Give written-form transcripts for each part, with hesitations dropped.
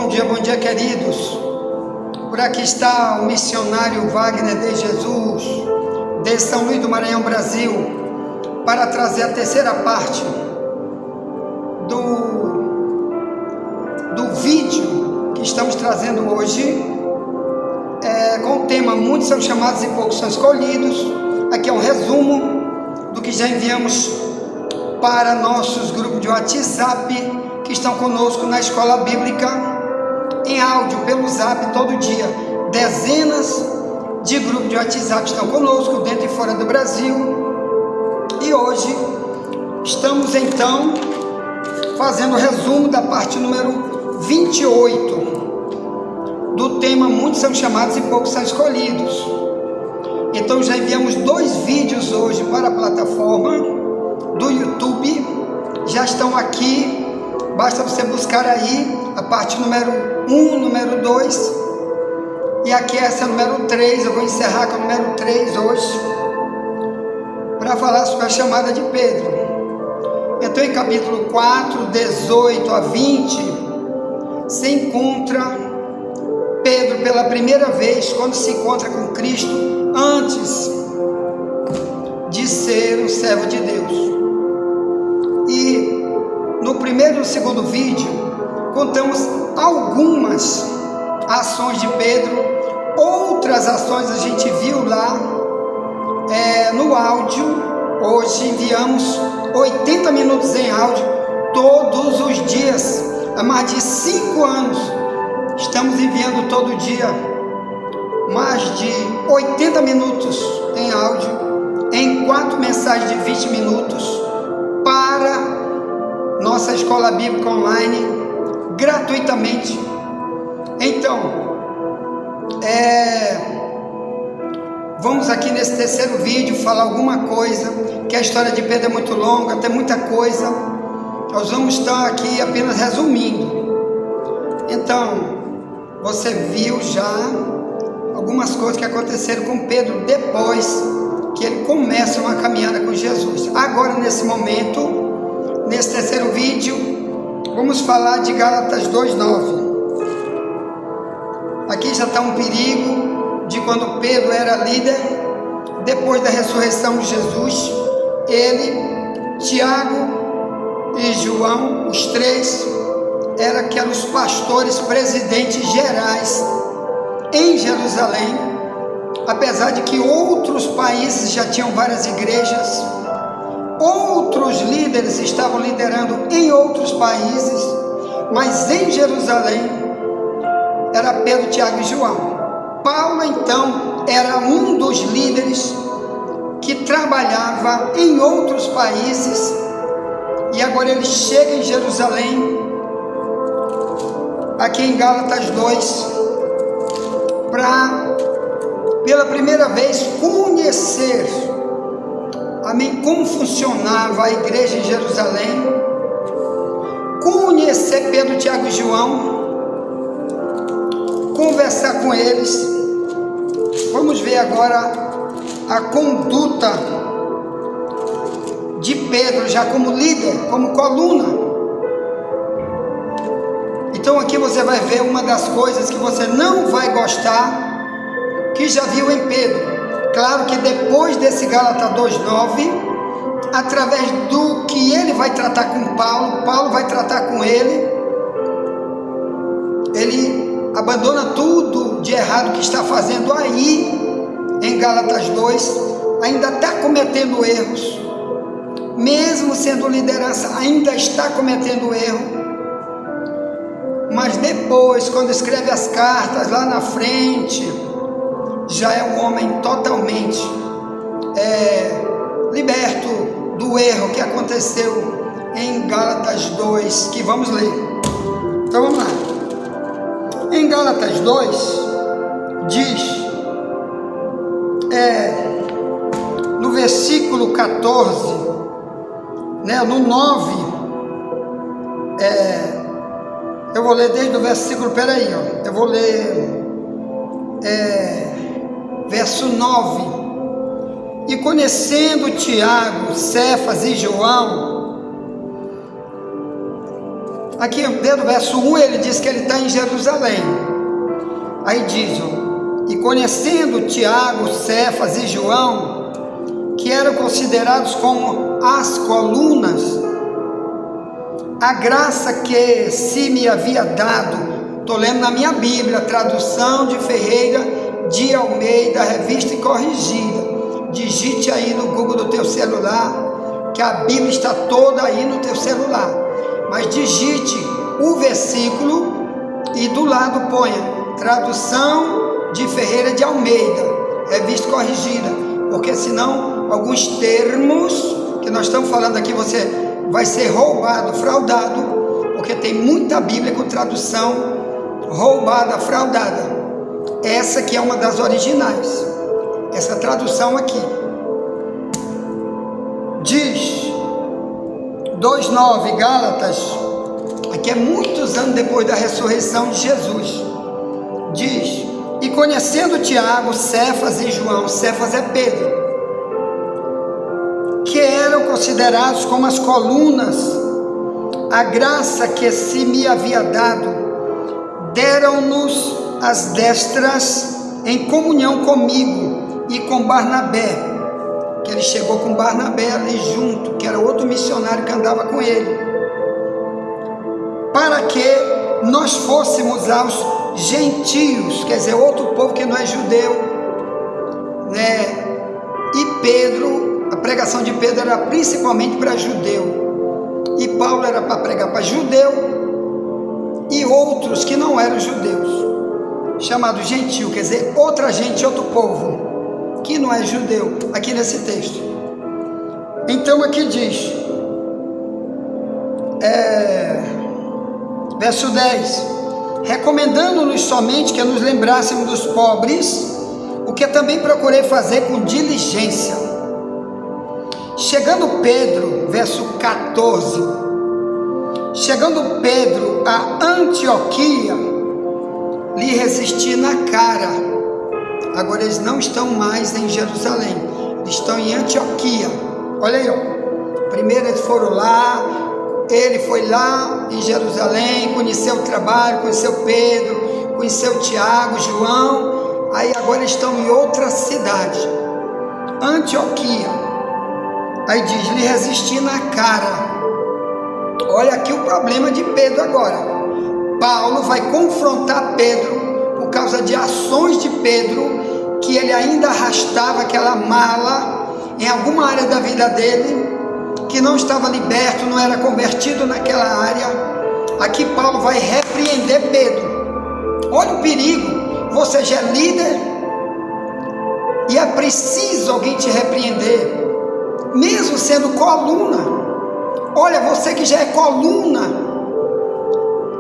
Bom dia, queridos. Por aqui está o missionário Wagner de Jesus, de São Luís do Maranhão, Brasil, para trazer a terceira parte do vídeo que estamos trazendo hoje, com o tema Muitos são chamados e poucos são escolhidos. Aqui é um resumo do que já enviamos para nossos grupos de WhatsApp que estão conosco na escola bíblica em áudio pelo Zap todo dia. Dezenas de grupos de WhatsApp estão conosco dentro e fora do Brasil. E hoje estamos então fazendo o resumo da parte número 28 do tema Muitos são chamados e poucos são escolhidos. Então já enviamos 2 vídeos hoje para a plataforma do YouTube, já estão aqui, basta você buscar aí a parte número 1, número 2, e aqui essa é a número 3, eu vou encerrar com a número 3 hoje, para falar sobre a chamada de Pedro. Então em capítulo 4, 18 a 20, se encontra Pedro pela primeira vez, quando se encontra com Cristo, antes de ser um servo de Deus. E no primeiro e no segundo vídeo contamos algumas ações de Pedro, outras ações a gente viu lá no áudio. Hoje enviamos 80 minutos em áudio todos os dias, há mais de 5 anos estamos enviando todo dia mais de 80 minutos em áudio, em 4 mensagens de 20 minutos para nossa escola bíblica online, gratuitamente. Então, vamos aqui nesse terceiro vídeo falar alguma coisa, que a história de Pedro é muito longa, tem muita coisa, nós vamos estar aqui apenas resumindo. Então, você viu já algumas coisas que aconteceram com Pedro depois que ele começa uma caminhada com Jesus. Agora, nesse momento, nesse terceiro vídeo, vamos falar de Gálatas 2:9. Aqui já está um perigo de quando Pedro era líder, depois da ressurreição de Jesus, ele, Tiago e João, os 3, eram os pastores, presidentes gerais em Jerusalém, apesar de que outros países já tinham várias igrejas, outros líderes estavam liderando em outros países, mas em Jerusalém era Pedro, Tiago e João. Paulo então era um dos líderes que trabalhava em outros países, e agora ele chega em Jerusalém, aqui em Gálatas 2, para pela primeira vez conhecer, amém, como funcionava a igreja em Jerusalém, conhecer Pedro, Tiago e João, conversar com eles. Vamos ver agora a conduta de Pedro, já como líder, como coluna. Então aqui você vai ver uma das coisas que você não vai gostar, que já viu em Pedro. Claro que depois desse Gálatas 2:9, através do que ele vai tratar com Paulo, Paulo vai tratar com ele abandona tudo de errado que está fazendo aí em Gálatas 2, ainda está cometendo erros, mesmo sendo liderança, ainda está cometendo erro, mas depois, quando escreve as cartas lá na frente, já é um homem totalmente liberto do erro que aconteceu em Gálatas 2, que vamos ler. Então vamos lá. Em Gálatas 2 diz, no versículo 14, no 9, eu vou ler desde o versículo, eu vou ler verso 9. E conhecendo Tiago, Cefas e João, aqui desde o verso 1 ele diz que ele está em Jerusalém. Aí diz, e conhecendo Tiago, Cefas e João, que eram considerados como as colunas, a graça que se me havia dado, estou lendo na minha Bíblia, tradução de Ferreira de Almeida, revista e corrigida. Digite aí no Google do teu celular, que a Bíblia está toda aí no teu celular, mas digite o versículo e do lado ponha tradução de Ferreira de Almeida, revista corrigida, porque senão alguns termos que nós estamos falando aqui você vai ser roubado, fraudado, porque tem muita Bíblia com tradução roubada, fraudada. Essa aqui é uma das originais, essa tradução aqui diz 2:9, Gálatas, aqui é muitos anos depois da ressurreição de Jesus, diz, e conhecendo Tiago, Cefas e João, Cefas é Pedro, que eram considerados como as colunas, a graça que se me havia dado, deram-nos as destras em comunhão comigo e com Barnabé, que ele chegou com Barnabé ali junto, que era outro missionário que andava com ele, para que nós fôssemos aos gentios, quer dizer, outro povo que não é judeu, né? E Pedro, a pregação de Pedro era principalmente para judeu, e Paulo era para pregar para judeu e outros que não eram judeus, chamado gentio, quer dizer, outra gente, outro povo que não é judeu, aqui nesse texto. Então aqui diz, verso 10, recomendando-nos somente que nos lembrássemos dos pobres, o que também procurei fazer com diligência. Chegando Pedro, verso 14, chegando Pedro a Antioquia, lhe resisti na cara. Agora eles não estão mais em Jerusalém, eles estão em Antioquia. Olha aí, ó. Primeiro eles foram lá, ele foi lá em Jerusalém, conheceu o trabalho, conheceu Pedro, conheceu Tiago, João. Aí agora eles estão em outra cidade, Antioquia. Aí diz, lhe resisti na cara. Olha aqui o problema de Pedro agora. Paulo vai confrontar Pedro por causa de ações de Pedro, que ele ainda arrastava aquela mala em alguma área da vida dele, que não estava liberto, não era convertido naquela área. Aqui Paulo vai repreender Pedro. Olha o perigo, você já é líder e é preciso alguém te repreender, mesmo sendo coluna. Olha, você que já é coluna,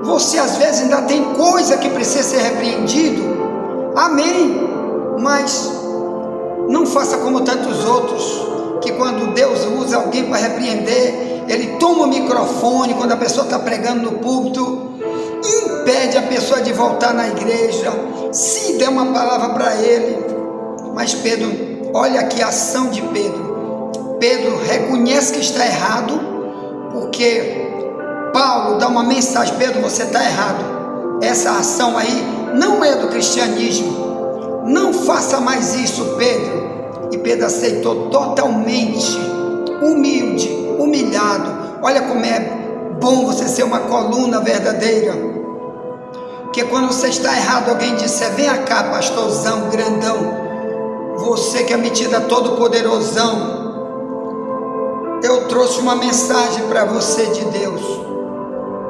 você às vezes ainda tem coisa que precisa ser repreendido, amém, mas não faça como tantos outros, que quando Deus usa alguém para repreender, ele toma o microfone quando a pessoa está pregando no púlpito, impede a pessoa de voltar na igreja, se der uma palavra para ele. Mas Pedro, olha aqui a ação de Pedro. Pedro reconhece que está errado, porque Paulo dá uma mensagem, Pedro, você está errado, essa ação aí não é do cristianismo, não faça mais isso, Pedro. E Pedro aceitou totalmente, humilde, humilhado. Olha como é bom você ser uma coluna verdadeira, porque quando você está errado, alguém disser, vem cá, pastorzão, grandão, você que é metido a todo poderosão, eu trouxe uma mensagem para você de Deus,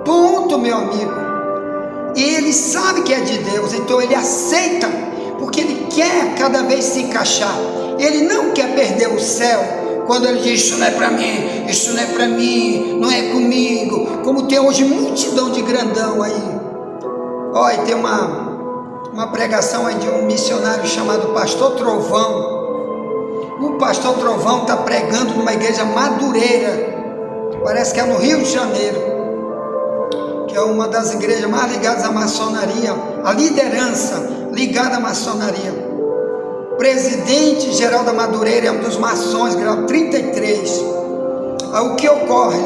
ponto, meu amigo. E ele sabe que é de Deus, então ele aceita, porque ele quer cada vez se encaixar. Ele não quer perder o céu, quando ele diz, isso não é para mim, isso não é para mim, não é comigo, como tem hoje multidão de grandão aí. Olha, tem uma pregação aí de um missionário chamado Pastor Trovão. O Pastor Trovão está pregando numa igreja madureira, parece que é no Rio de Janeiro, que é uma das igrejas mais ligadas à maçonaria, a liderança ligada à maçonaria. Presidente geral da Madureira é um dos maçons, grau 33. Aí o que ocorre?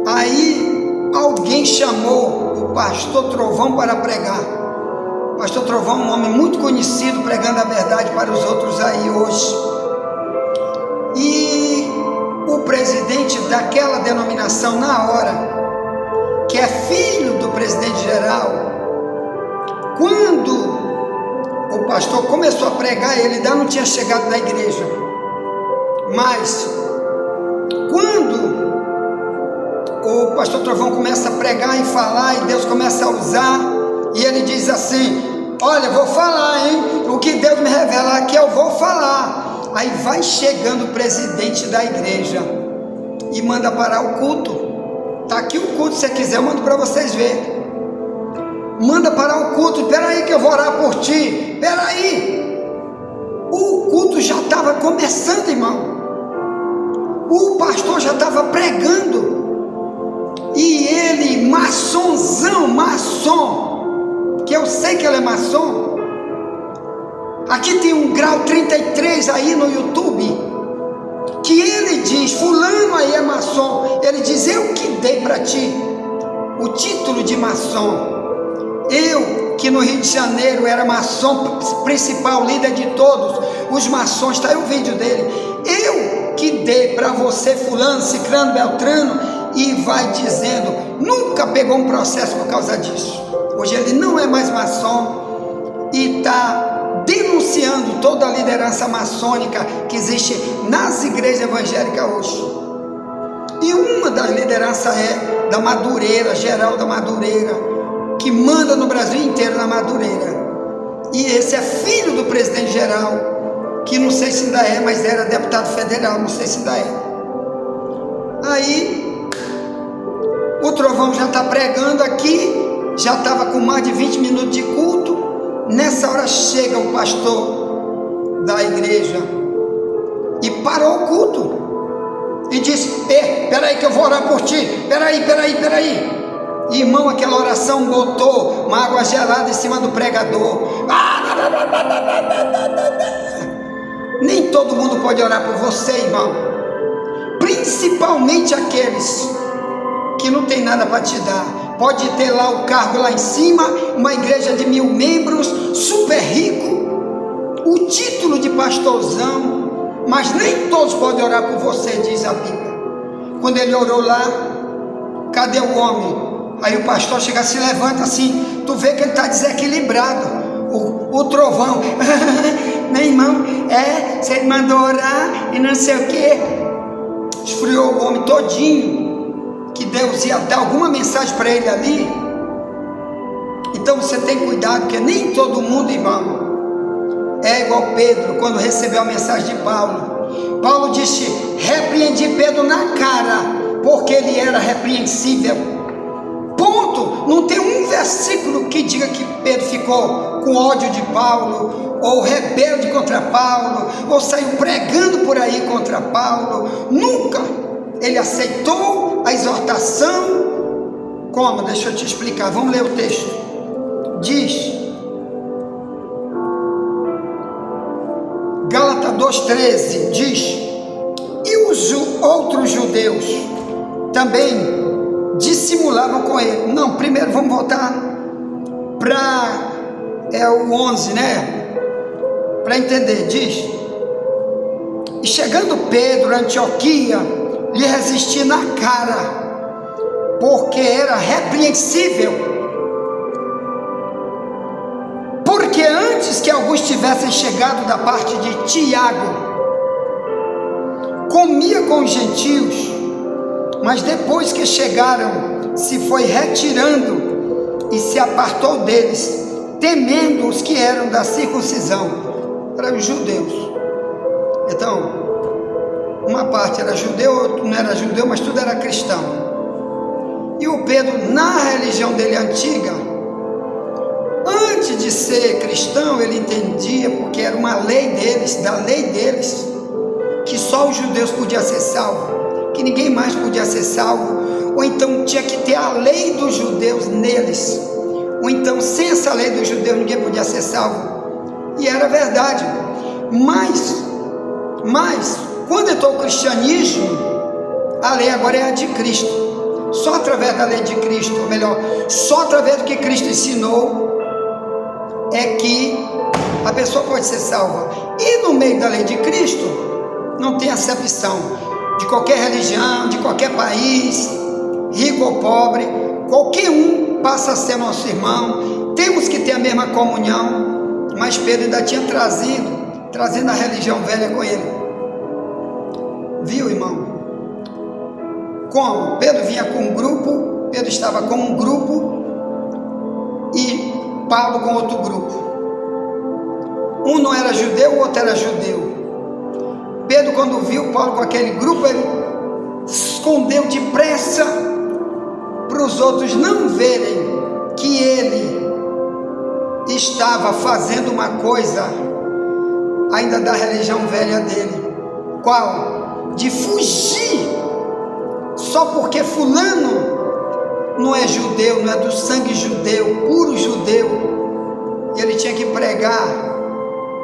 Aí alguém chamou o pastor Trovão para pregar. O pastor Trovão é um homem muito conhecido, pregando a verdade para os outros aí hoje. E o presidente daquela denominação, na hora, que é filho do presidente geral, quando o pastor começou a pregar, ele ainda não tinha chegado na igreja, mas quando o pastor Trovão começa a pregar e falar, e Deus começa a usar, e ele diz assim: olha, vou falar, hein? O que Deus me revelar aqui eu vou falar. Aí vai chegando o presidente da igreja e manda parar o culto. Tá aqui o culto, se você quiser eu mando para vocês verem. Manda parar o culto. Espera aí que eu vou orar por ti. Espera aí. O culto já estava começando, irmão. O pastor já estava pregando. E ele, maçonzão, maçom, que eu sei que ele é maçom. Aqui tem um grau 33 aí no YouTube, que ele diz, fulano aí é maçom. Ele diz: eu que dei para ti o título de maçom. Eu, que no Rio de Janeiro era maçom principal, líder de todos os maçons, está aí o vídeo dele. Eu que dei para você, fulano, ciclano, beltrano, e vai dizendo, nunca pegou um processo por causa disso. Hoje ele não é mais maçom e está denunciando toda a liderança maçônica que existe nas igrejas evangélicas hoje. E uma das lideranças é da Madureira, geral da Madureira, que manda no Brasil inteiro na Madureira. E esse é filho do presidente geral, que não sei se ainda é, mas era deputado federal, não sei se ainda é. Aí o Trovão já está pregando aqui, já estava com mais de 20 minutos de culto. Nessa hora chega o pastor da igreja e parou o culto e disse: peraí que eu vou orar por ti, peraí. Irmão, aquela oração botou uma água gelada em cima do pregador. Nem todo mundo pode orar por você, irmão, principalmente aqueles que não tem nada para te dar. Pode ter lá o cargo lá em cima, uma igreja de 1000 membros, super rico, o título de pastorzão, mas nem todos podem orar por você, diz a Bíblia. Quando ele orou lá, cadê o homem? Aí o pastor chega, se levanta assim, tu vê que ele está desequilibrado. O Trovão, meu irmão, você mandou orar e não sei o que, esfriou o homem todinho, que Deus ia dar alguma mensagem para ele ali. Então você tem cuidado, porque nem todo mundo, irmão, é igual Pedro, quando recebeu a mensagem de Paulo. Paulo disse: repreendi Pedro na cara, porque ele era repreensível. Ponto. Não tem um versículo que diga que Pedro ficou com ódio de Paulo, ou rebelde contra Paulo, ou saiu pregando por aí contra Paulo. Nunca. Ele aceitou a exortação. Como? Deixa eu te explicar. Vamos ler o texto. Diz Gálatas 2,13, diz: e os outros judeus também dissimulavam com ele. Não, primeiro vamos voltar para o 11, né? Para entender. Diz: e chegando Pedro a Antioquia, lhe resisti na cara, porque era repreensível. Porque antes que alguns tivessem chegado da parte de Tiago, comia com os gentios, mas depois que chegaram, se foi retirando e se apartou deles, temendo os que eram da circuncisão, eram os judeus. Então, uma parte era judeu, outra não era judeu, mas tudo era cristão. E o Pedro, na religião dele antiga, antes de ser cristão, ele entendia, porque era uma lei deles, da lei deles, que só os judeus podiam ser salvos, que ninguém mais podia ser salvo, ou então tinha que ter a lei dos judeus neles, ou então sem essa lei dos judeus ninguém podia ser salvo. E era verdade. Mas quando entrou o cristianismo, a lei agora é a de Cristo. Só através da lei de Cristo, ou melhor, só através do que Cristo ensinou, é que a pessoa pode ser salva. E no meio da lei de Cristo, não tem acepção de qualquer religião, de qualquer país, rico ou pobre, qualquer um passa a ser nosso irmão. Temos que ter a mesma comunhão, mas Pedro ainda tinha trazendo a religião velha com ele. Viu, irmão? Como? Pedro vinha com um grupo, Pedro estava com um grupo e Paulo com outro grupo. Um não era judeu, o outro era judeu. Pedro, quando viu Paulo com aquele grupo, ele escondeu depressa para os outros não verem que ele estava fazendo uma coisa ainda da religião velha dele. Qual? De fugir, só porque fulano não é judeu, não é do sangue judeu, puro judeu, e ele tinha que pregar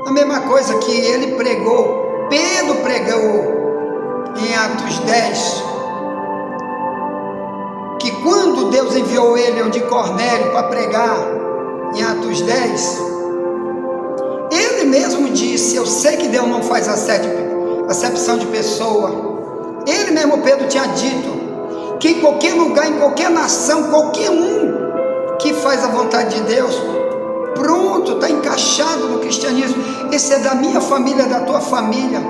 a mesma coisa que ele pregou. Pedro pregou em Atos 10, que quando Deus enviou ele onde Cornélio para pregar, em Atos 10, ele mesmo disse: eu sei que Deus não faz acepção de pessoa. Ele mesmo, Pedro, tinha dito que em qualquer lugar, em qualquer nação, qualquer um que faz a vontade de Deus, pronto, está encaixado no cristianismo. Esse é da minha família, da tua família,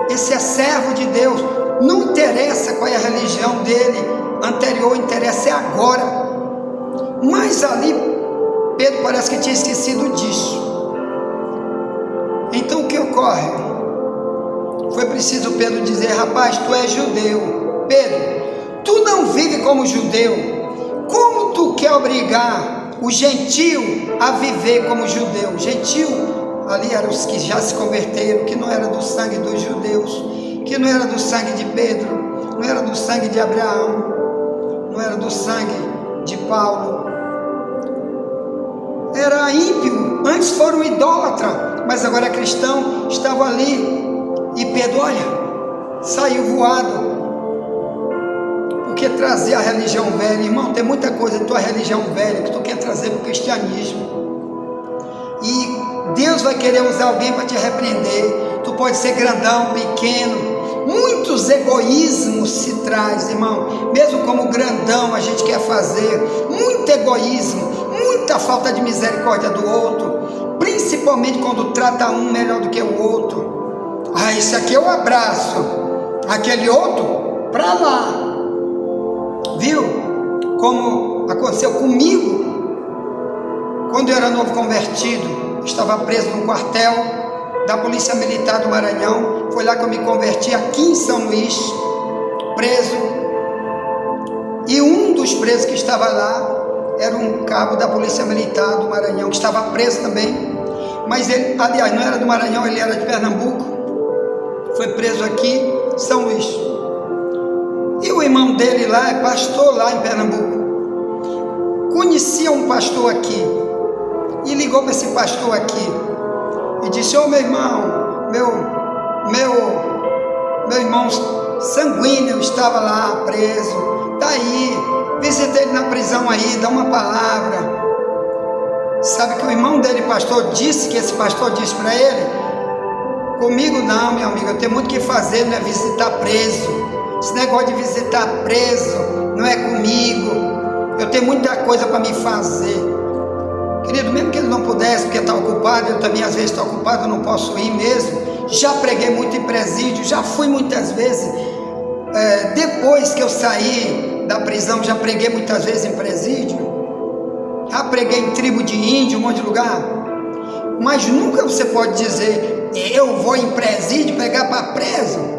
esse é servo de Deus. Não interessa qual é a religião dele anterior, interessa é agora. Mas ali Pedro parece que tinha esquecido disso. Então o que ocorre? Foi preciso Pedro dizer: rapaz, tu és judeu. Pedro, tu não vive como judeu. Como tu quer obrigar o gentio a viver como judeu? Gentio ali eram os que já se converteram, que não era do sangue dos judeus, que não era do sangue de Pedro, não era do sangue de Abraão, não era do sangue de Paulo. Era ímpio, antes foram idólatra, mas agora é cristão. Estava ali e Pedro, olha, saiu voado, porque trazia a religião velha. Irmão, tem muita coisa da tua religião velha que tu quer trazer para o cristianismo, e Deus vai querer usar alguém para te repreender. Tu pode ser grandão, pequeno, muitos egoísmos se traz, irmão. Mesmo como grandão a gente quer fazer muito egoísmo, muita falta de misericórdia do outro, principalmente quando trata um melhor do que o outro. Ah, esse aqui eu abraço, aquele outro pra lá. Viu como aconteceu comigo quando eu era novo convertido? Estava preso num quartel da Polícia Militar do Maranhão. Foi lá que eu me converti, aqui em São Luís, preso. E um dos presos que estava lá era um cabo da Polícia Militar do Maranhão, que estava preso também. Mas ele, aliás, não era do Maranhão, ele era de Pernambuco. Foi preso aqui em São Luís. E o irmão dele lá é pastor lá em Pernambuco. Conhecia um pastor aqui e ligou para esse pastor aqui e disse: ô meu irmão, meu irmão sanguíneo estava lá preso, tá aí, visitei ele na prisão aí, dá uma palavra. Sabe que o irmão dele, pastor, disse, que esse pastor disse para ele: comigo não, meu amigo, eu tenho muito o que fazer, não é visitar preso. Esse negócio de visitar preso não é comigo, eu tenho muita coisa para me fazer. Querido, mesmo que ele não pudesse, porque está ocupado, eu também às vezes estou ocupado, eu não posso ir mesmo. Já preguei muito em presídio, já fui muitas vezes. Depois que eu saí da prisão, já preguei muitas vezes em presídio. Já preguei em tribo de índio, um monte de lugar. Mas nunca você pode dizer: eu vou em presídio pregar para preso.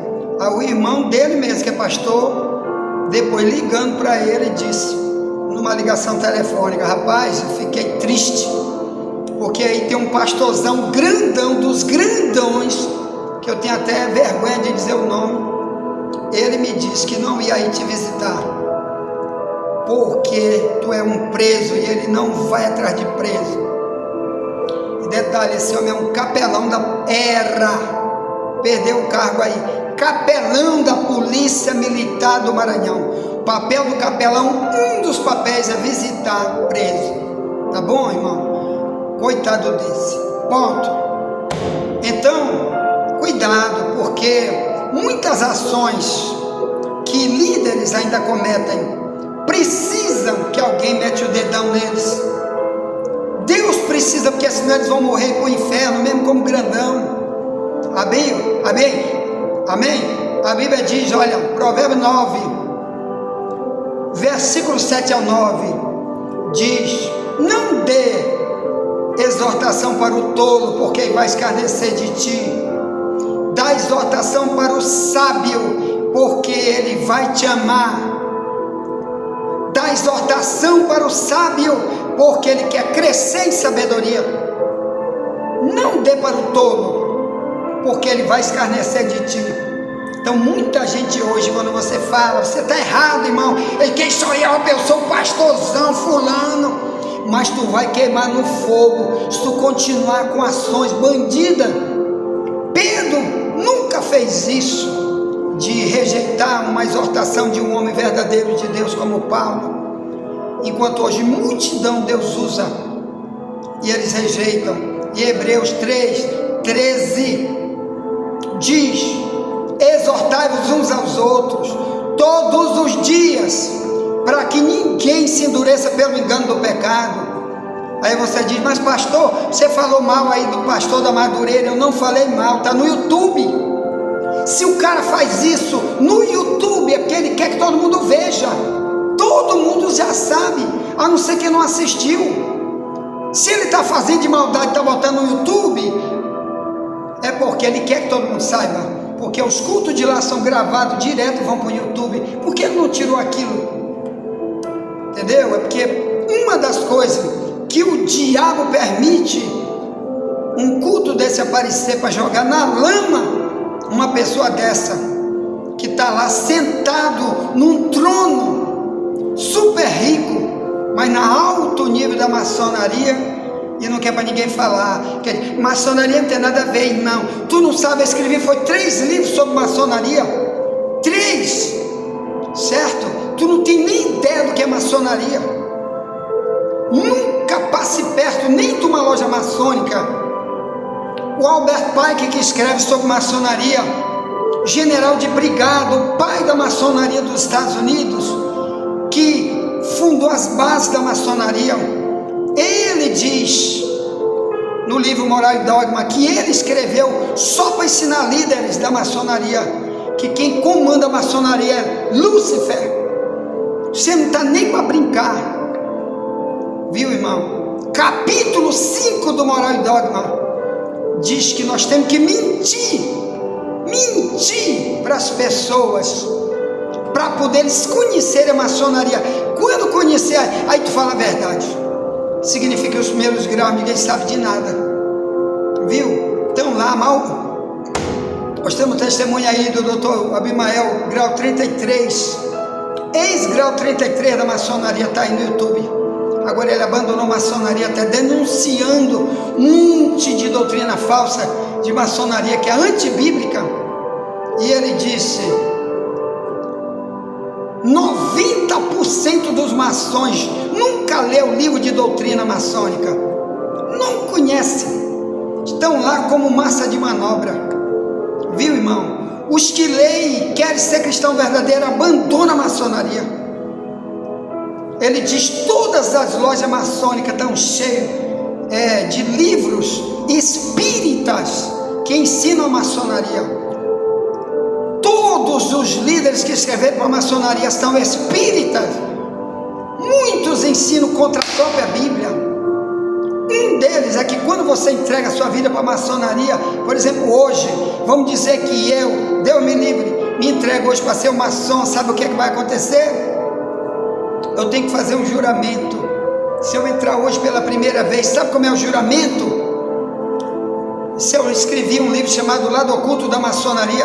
O irmão dele mesmo, que é pastor, depois ligando para ele, disse, numa ligação telefônica: rapaz, eu fiquei triste, porque aí tem um pastorzão grandão, dos grandões, que eu tenho até vergonha de dizer o nome. Ele me disse que não ia aí te visitar, porque tu é um preso e ele não vai atrás de preso. E detalhe, esse homem é um capelão perdeu o cargo aí, capelão da Polícia Militar do Maranhão. O papel do capelão, um dos papéis é visitar preso. Tá bom, irmão? Coitado desse. Ponto. Então, cuidado, porque muitas ações que líderes ainda cometem precisam que alguém mete o dedão neles. Deus precisa, porque senão eles vão morrer para o inferno, mesmo como grandão. Amém? Amém? Amém? A Bíblia diz, olha, Provérbio 9, versículo 7 ao 9, diz: não dê exortação para o tolo, porque ele vai escarnecer de ti. Dá exortação para o sábio, porque ele vai te amar. Dá exortação para o sábio, porque ele quer crescer em sabedoria. Não dê para o tolo, porque ele vai escarnecer de ti. Então muita gente hoje, quando você fala, você está errado, irmão, quem sou eu sou o pastorzão fulano. Mas tu vai queimar no fogo se tu continuar com ações bandidas. Pedro nunca fez isso, de rejeitar uma exortação de um homem verdadeiro de Deus como Paulo, enquanto hoje multidão Deus usa e eles rejeitam. E Hebreus 3:13 diz: exortai-vos uns aos outros todos os dias, para que ninguém se endureça pelo engano do pecado. Aí você diz: mas pastor, você falou mal aí do pastor da Madureira. Eu não falei mal, está no YouTube. Se o cara faz isso no YouTube, é porque ele quer que todo mundo veja. Todo mundo já sabe, a não ser quem não assistiu. Se ele está fazendo de maldade, está botando no YouTube, é porque ele quer que todo mundo saiba. Porque os cultos de lá são gravados direto, vão para o YouTube. Por que ele não tirou aquilo? Entendeu? É porque uma das coisas que o diabo permite, um culto desse aparecer para jogar na lama uma pessoa dessa, que está lá sentado num trono super rico, mas na alto nível da maçonaria, e não quer para ninguém falar. Maçonaria não tem nada a ver, não. Tu não sabe escrever, foi 3 livros sobre maçonaria. 3, certo? Tu não tem nem ideia do que é maçonaria. Nunca passe perto nem de uma loja maçônica. O Albert Pike, que escreve sobre maçonaria, general de brigada, o pai da maçonaria dos Estados Unidos, que fundou as bases da maçonaria, ele diz no livro Moral e Dogma, que ele escreveu só para ensinar líderes da maçonaria, que quem comanda a maçonaria é Lúcifer. Você não está nem para brincar, viu, irmão? Capítulo 5 do Moral e Dogma diz que nós temos que mentir para as pessoas, para poder eles conhecerem a maçonaria. Quando conhecer, aí tu fala a verdade. Significa que os primeiros graus ninguém sabe de nada, viu? Então lá, mal. Nós temos testemunha aí do doutor Abimael, grau 33, ex-grau 33 da maçonaria, está aí no YouTube. Agora ele abandonou a maçonaria, até denunciando um monte de doutrina falsa de maçonaria, que é antibíblica. E ele disse: 90% dos maçons nunca leu o livro de doutrina maçônica, não conhecem, estão lá como massa de manobra, viu, irmão? Os que leem, querem ser cristão verdadeiro, abandonam a maçonaria. Ele diz: todas as lojas maçônicas estão cheias de livros espíritas que ensinam a maçonaria. Todos os líderes que escreveram para a maçonaria são espíritas. Muitos ensinam contra a própria Bíblia. Um deles é que quando você entrega a sua vida para a maçonaria, por exemplo, hoje, vamos dizer que eu, Deus me livre, me entrego hoje para ser um maçom, sabe o que é que vai acontecer? Eu tenho que fazer um juramento. Se eu entrar hoje pela primeira vez, sabe como é o juramento? Se eu escrevi um livro chamado Lado Oculto da Maçonaria,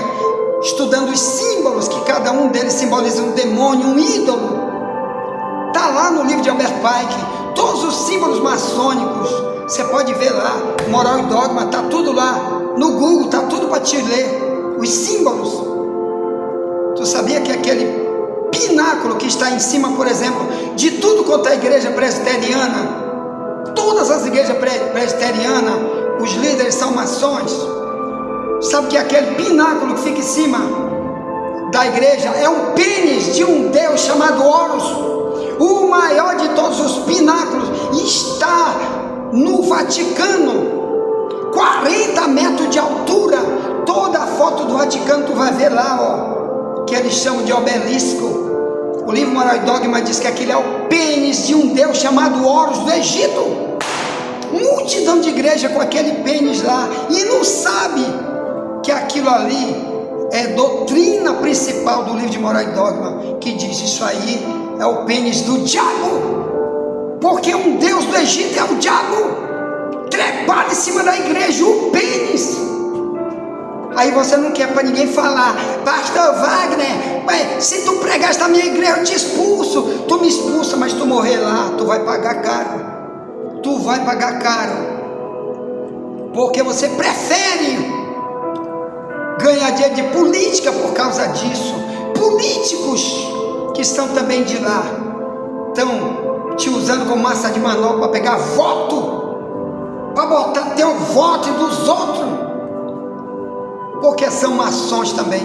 estudando os símbolos, que cada um deles simboliza um demônio, um ídolo. Está lá no livro de Albert Pike, todos os símbolos maçônicos, você pode ver lá, Moral e Dogma, está tudo lá, no Google, está tudo para te ler, os símbolos. Tu sabia que aquele pináculo que está em cima, por exemplo, de tudo quanto é a igreja presbiteriana, todas as igrejas presbiterianas, os líderes são maçons. Sabe que aquele pináculo que fica em cima da igreja é um pênis de um deus chamado Horus, o maior de todos os pináculos, está no Vaticano, 40 metros de altura. Toda a foto do Vaticano tu vai ver lá, ó, que eles chamam de obelisco. O livro Moral e Dogma diz que aquele é o pênis de um deus chamado Horus do Egito. Multidão de igreja com aquele pênis lá, e não sabe que aquilo ali é doutrina principal do livro de Moral e Dogma, que diz isso aí é o pênis do diabo, porque um deus do Egito é o diabo, trepado em cima da igreja, o pênis. Aí você não quer para ninguém falar, pastor Wagner, se tu pregaste na minha igreja eu te expulso. Tu me expulsa, mas tu morrer lá, tu vai pagar caro. Tu vai pagar caro, porque você prefere ganhar dinheiro de política por causa disso. Políticos que estão também de lá estão te usando como massa de manobra para pegar voto, para botar teu voto e dos outros, porque são maçons também.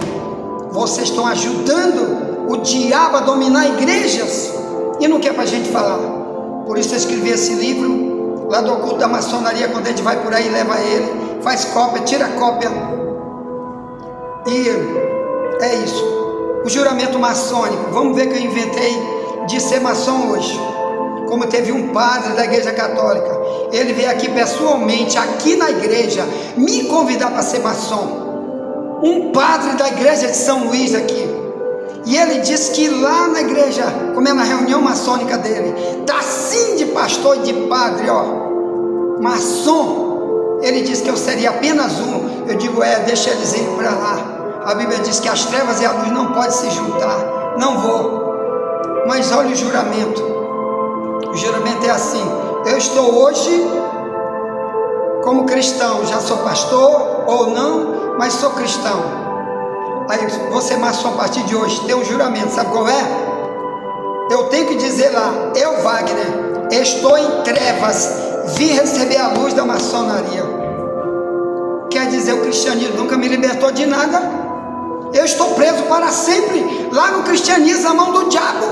Vocês estão ajudando o diabo a dominar igrejas e não quer para a gente falar. Por isso eu escrevi esse livro lá do oculto da maçonaria. Quando a gente vai por aí, leva ele, faz cópia, tira cópia, e é isso. O juramento maçônico, vamos ver que eu inventei de ser maçom hoje. Como teve um padre da igreja católica, ele veio aqui pessoalmente, aqui na igreja, me convidar para ser maçom. Um padre da igreja de São Luís aqui, e ele disse que lá na igreja, como é na reunião maçônica dele, tá assim de pastor e de padre, ó, maçom. Ele disse que eu seria apenas um. Eu digo, deixa eles ir para lá. A Bíblia diz que as trevas e a luz não podem se juntar. Não vou. Mas olha o juramento. O juramento é assim: eu estou hoje como cristão, já sou pastor ou não, mas sou cristão. Aí você maçom a partir de hoje tem um juramento, sabe qual é? Eu tenho que dizer lá, eu Wagner, estou em trevas, vim receber a luz da maçonaria. Quer dizer, o cristianismo nunca me libertou de nada. Eu estou preso para sempre lá no cristianismo, a mão do diabo,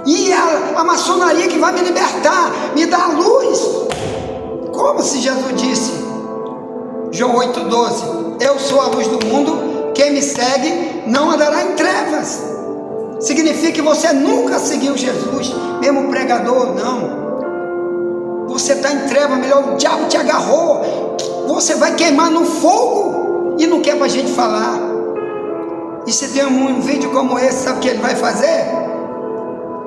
e a maçonaria que vai me libertar, me dá a luz. Como se Jesus disse, João 8,12, eu sou a luz do mundo, quem me segue não andará em trevas. Significa que você nunca seguiu Jesus, mesmo pregador, não. Você está em treva, melhor o diabo te agarrou, você vai queimar no fogo, e não quer para a gente falar. E se tem um vídeo como esse, sabe o que ele vai fazer?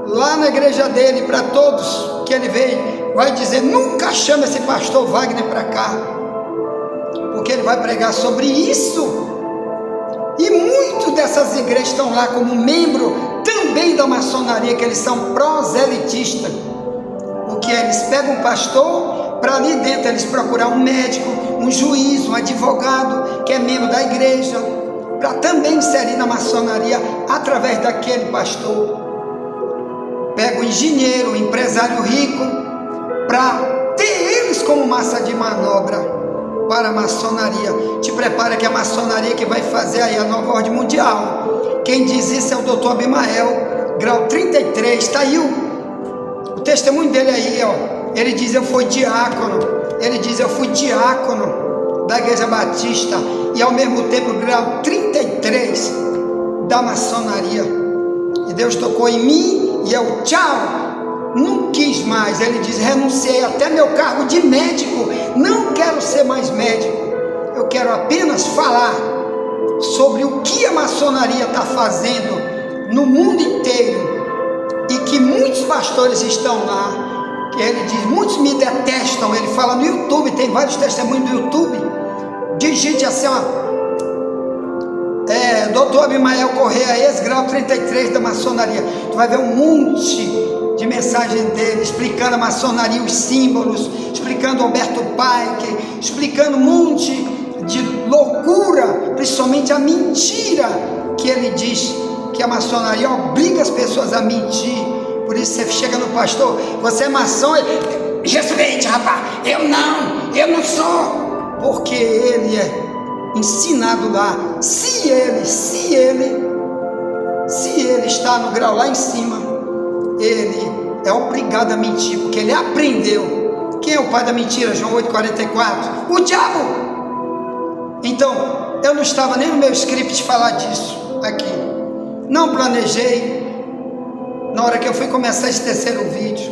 Lá na igreja dele, para todos que ele veio, vai dizer, nunca chama esse pastor Wagner para cá, porque ele vai pregar sobre isso. E muitos dessas igrejas estão lá como membro também da maçonaria, que eles são proselitistas. O que é? Eles pegam um pastor, para ali dentro eles procurar um médico, um juiz, um advogado, que é membro da igreja, para também inserir na maçonaria através daquele pastor. Pega um engenheiro, um empresário rico, para ter eles como massa de manobra para a maçonaria. Te prepara que a maçonaria que vai fazer aí a nova ordem mundial. Quem diz isso é o Dr. Abimael, grau 33, está aí o testemunho dele aí, ó. Ele diz, eu fui diácono. Ele diz, eu fui diácono da igreja batista e ao mesmo tempo grau 33 da maçonaria. E Deus tocou em mim e eu, tchau, não quis mais. Ele diz, renunciei até meu cargo de médico, não quero ser mais médico, eu quero apenas falar sobre o que a maçonaria está fazendo no mundo inteiro, e que muitos pastores estão lá, que ele diz, muitos me detestam. Ele fala no YouTube, tem vários testemunhos no YouTube, digite assim, ó, Dr. Abimael Correia, ex-grau 33 da maçonaria, tu vai ver um monte de mensagem dele, explicando a maçonaria, os símbolos, explicando Alberto Pike, explicando um monte de loucura, principalmente a mentira que ele diz que a maçonaria obriga as pessoas a mentir. Por isso você chega no pastor, você é maçom, jesuíte, rapaz, eu não sou. Porque ele é ensinado lá, se ele está no grau lá em cima, ele é obrigado a mentir, porque ele aprendeu. Quem é o pai da mentira? João 8,44, o diabo. Então, eu não estava nem no meu script falar disso aqui, não planejei. Na hora que eu fui começar esse terceiro vídeo,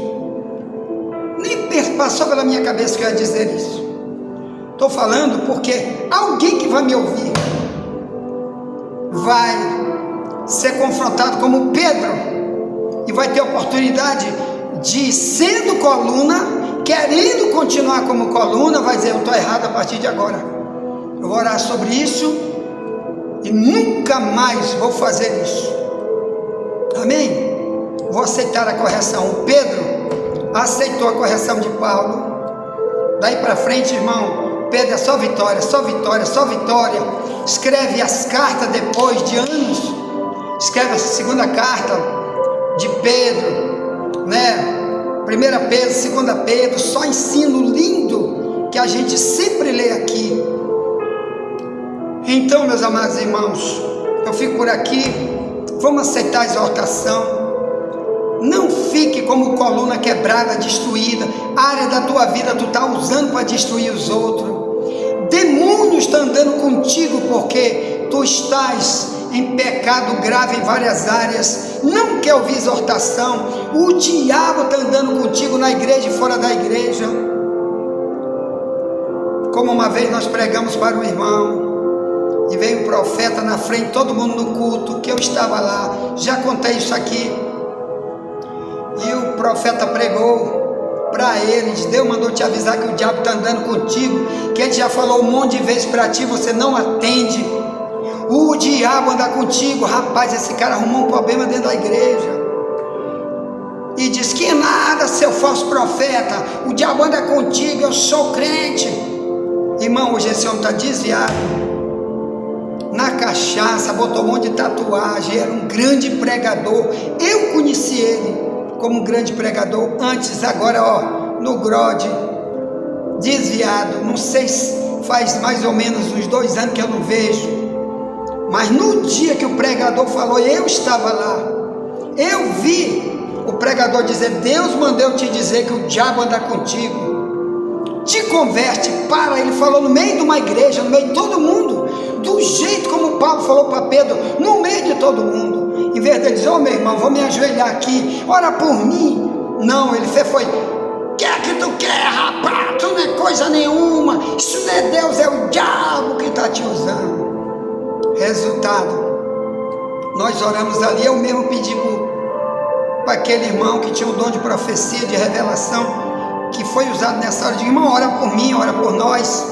nem passou pela minha cabeça que eu ia dizer isso. Estou falando porque alguém que vai me ouvir vai ser confrontado como Pedro e vai ter oportunidade de, sendo coluna, querendo continuar como coluna, vai dizer: eu estou errado a partir de agora. Eu vou orar sobre isso e nunca mais vou fazer isso. Amém? Vou aceitar a correção. O Pedro aceitou a correção de Paulo. Daí para frente, irmão, Pedro é só vitória, só vitória, só vitória. Escreve as cartas depois de anos. Escreve a segunda carta de Pedro, né? 1 Pedro, 2 Pedro, só ensino lindo que a gente sempre lê aqui. Então, meus amados irmãos, eu fico por aqui. Vamos aceitar a exortação. Não fique como coluna quebrada, destruída. A área da tua vida tu está usando para destruir os outros. Demônios estão andando contigo porque tu estás em pecado grave em várias áreas. Não quer ouvir exortação. O diabo está andando contigo na igreja e fora da igreja. Como uma vez nós pregamos para um irmão e veio um profeta na frente, todo mundo no culto, que eu estava lá, já contei isso aqui. E o profeta pregou para ele, Deus mandou te avisar que o diabo está andando contigo, que ele já falou um monte de vezes para ti, você não atende. O diabo anda contigo. Rapaz, esse cara arrumou um problema dentro da igreja e diz: que nada, seu falso profeta, o diabo anda contigo, eu sou crente. Irmão, hoje esse homem está desviado na cachaça, botou um monte de tatuagem, era um grande pregador. Eu conheci ele como um grande pregador antes, agora ó, no Grode, desviado. Não sei se faz mais ou menos uns 2 anos que eu não vejo, mas no dia que o pregador falou, eu estava lá, eu vi o pregador dizer: Deus mandou eu te dizer que o diabo anda contigo, te converte. Para, ele falou no meio de uma igreja, no meio de todo mundo, do jeito como Paulo falou para Pedro, no meio de todo mundo. Em vez de dizer: ô meu irmão, vou me ajoelhar aqui, ora por mim. Não, ele foi: que é que tu quer, rapaz? Tu não é coisa nenhuma, isso não é Deus, é o diabo que está te usando. Resultado, nós oramos ali, eu mesmo pedi para aquele irmão que tinha o dom de profecia, de revelação, que foi usado nessa hora, de irmão, ora por mim, ora por nós.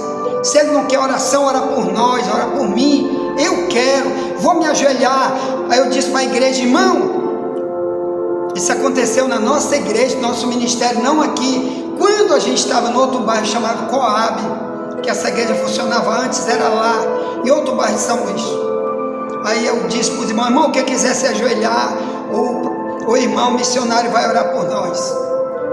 Se ele não quer oração, ora por nós, ora por mim. Eu quero, vou me ajoelhar. Aí eu disse para a igreja: irmão, isso aconteceu na nossa igreja, nosso ministério, não aqui. Quando a gente estava no outro bairro chamado Coab, que essa igreja funcionava antes, era lá, em outro bairro de São Luís. Aí eu disse para os irmãos: irmão, quem quiser se ajoelhar, o irmão missionário vai orar por nós.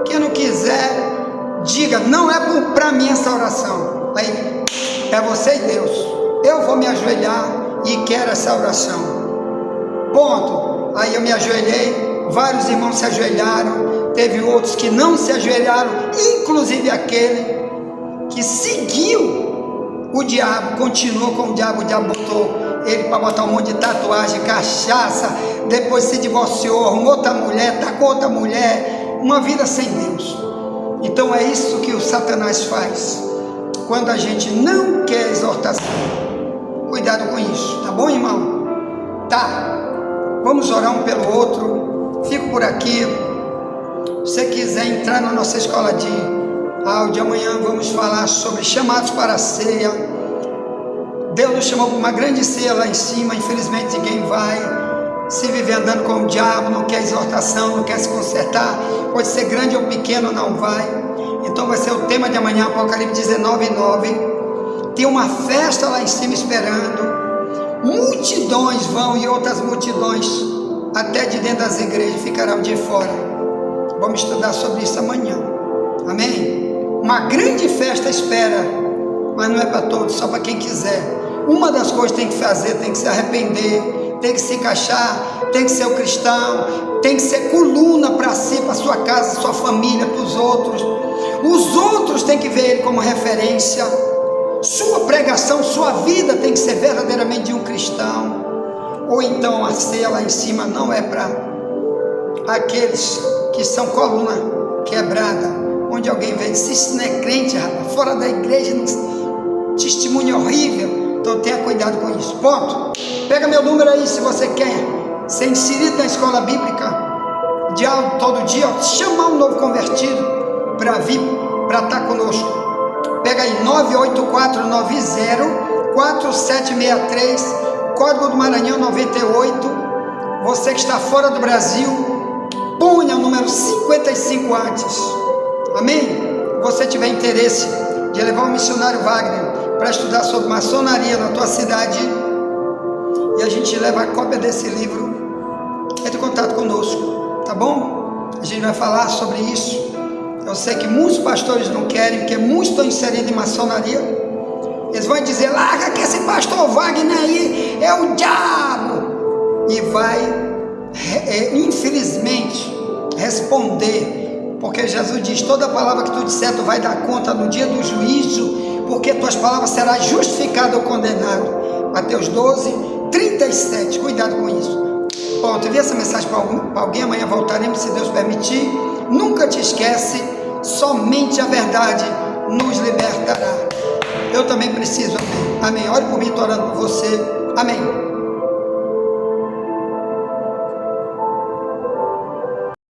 Quem não quiser, diga: não é para mim essa oração. Aí, é você e Deus. Eu vou me ajoelhar e quero essa oração. Ponto. Aí eu me ajoelhei, vários irmãos se ajoelharam, teve outros que não se ajoelharam, inclusive aquele que seguiu o diabo, continuou com o diabo botou ele para botar um monte de tatuagem, cachaça, depois se divorciou, arrumou outra mulher, tá com outra mulher, uma vida sem Deus. Então é isso que o Satanás faz, quando a gente não quer exortação. Cuidado com isso, tá bom, irmão? Tá, vamos orar um pelo outro. Fico por aqui. Se você quiser entrar na nossa escola de áudio, amanhã vamos falar sobre chamados para a ceia. Deus nos chamou para uma grande ceia lá em cima. Infelizmente ninguém vai. Se viver andando com o diabo, não quer exortação, não quer se consertar, pode ser grande ou pequeno, não vai. Então vai ser o tema de amanhã, Apocalipse 19:9. Tem uma festa lá em cima esperando. Multidões vão e outras multidões até de dentro das igrejas ficarão de fora. Vamos estudar sobre isso amanhã. Amém? Uma grande festa espera, mas não é para todos, só para quem quiser. Uma das coisas que tem que fazer, tem que se arrepender, tem que se encaixar, tem que ser o cristão, tem que ser coluna para si, para sua casa, sua família, para os outros. Os outros têm que ver ele como referência. Sua pregação, sua vida tem que ser verdadeiramente de um cristão. Ou então a ceia lá em cima não é para aqueles que são coluna quebrada, onde alguém vê e diz: isso não é crente, rapaz, fora da igreja, testemunho horrível. Então tenha cuidado com isso. Ponto. Pega meu número aí se você quer ser inserido na escola bíblica, diálogo todo dia, chamar um novo convertido para vir, para estar conosco. Pega aí 984904763, código do Maranhão 98. Você que está fora do Brasil, ponha o número 55 antes. Amém? Você tiver interesse de levar o missionário Wagner para estudar sobre maçonaria na tua cidade, e a gente leva a cópia desse livro, entre em contato conosco, tá bom? A gente vai falar sobre isso. Eu sei que muitos pastores não querem, porque muitos estão inseridos em maçonaria. Eles vão dizer: larga que esse pastor Wagner aí é o diabo, e vai infelizmente responder, porque Jesus diz: toda palavra que tu disser tu vai dar conta no dia do juízo, porque tuas palavras serão justificadas ou condenadas. Mateus 12:37. Cuidado com isso. Ponto. Envia essa mensagem para alguém. Amanhã voltaremos, se Deus permitir. Nunca te esquece, somente a verdade nos libertará. Eu também preciso. Amém. Ore por mim, estou orando por você. Amém.